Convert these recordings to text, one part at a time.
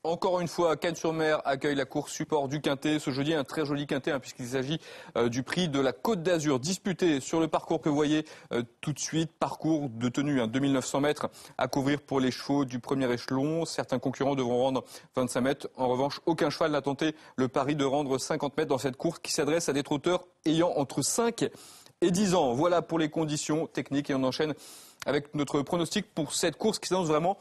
Encore une fois, Cannes-sur-Mer accueille la course support du Quintet. Ce jeudi, un très joli Quintet, puisqu'il s'agit du prix de la Côte d'Azur, disputé sur le parcours que vous voyez tout de suite. Parcours de tenue, 2900 mètres à couvrir pour les chevaux du premier échelon. Certains concurrents devront rendre 25 mètres. En revanche, aucun cheval n'a tenté le pari de rendre 50 mètres dans cette course qui s'adresse à des trotteurs ayant entre 5 et 10 ans. Voilà pour les conditions techniques et on enchaîne avec notre pronostic pour cette course qui s'annonce vraiment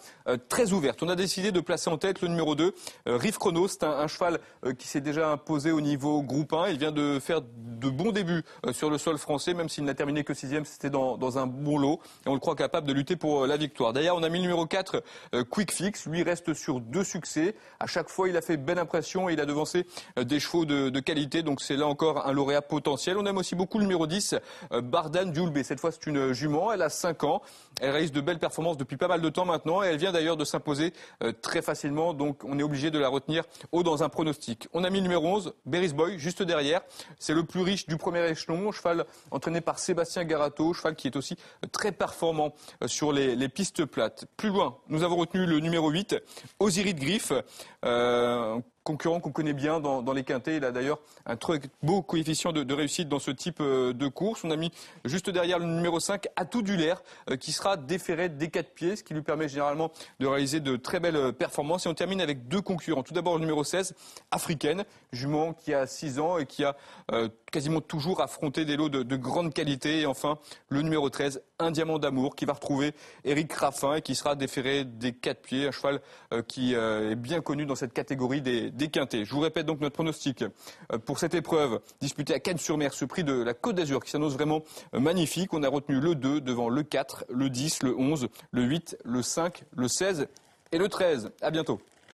très ouverte. On a décidé de placer en tête le numéro 2, Rive Chrono. C'est un cheval qui s'est déjà imposé au niveau groupe 1. Il vient de faire de bons débuts sur le sol français, même s'il n'a terminé que 6e, c'était dans un bon lot. Et on le croit capable de lutter pour la victoire. D'ailleurs, on a mis le numéro 4, Quick Fix. Lui reste sur 2 succès. À chaque fois, il a fait belle impression et il a devancé des chevaux de qualité. Donc c'est là encore un lauréat potentiel. On aime aussi beaucoup le numéro 10, Bardan Djoulbé. Cette fois, c'est une jument. Elle a 5 ans. Elle réalise de belles performances depuis pas mal de temps maintenant et elle vient d'ailleurs de s'imposer très facilement, donc on est obligé de la retenir haut dans un pronostic. On a mis le numéro 11, Berry's Boy, juste derrière. C'est le plus riche du premier échelon, cheval entraîné par Sébastien Garato, cheval qui est aussi très performant sur les pistes plates. Plus loin, nous avons retenu le numéro 8, Osiris de Griffe. Concurrent qu'on connaît bien dans les quintets. Il a d'ailleurs un très beau coefficient de réussite dans ce type de course. On a mis juste derrière le numéro 5, Atout Dulaire, qui sera déféré des 4 pieds, ce qui lui permet généralement de réaliser de très belles performances. Et on termine avec 2 concurrents. Tout d'abord le numéro 16, Africaine, jument qui a 6 ans et qui a quasiment toujours affronté des lots de grande qualité. Et enfin, le numéro 13, Un Diamant d'Amour, qui va retrouver Éric Raffin et qui sera déféré des 4 pieds. Un cheval qui est bien connu dans cette catégorie des quintets. Je vous répète donc notre pronostic pour cette épreuve disputée à Cannes-sur-Mer, ce prix de la Côte d'Azur qui s'annonce vraiment magnifique. On a retenu le 2 devant le 4, le 10, le 11, le 8, le 5, le 16 et le 13. À bientôt.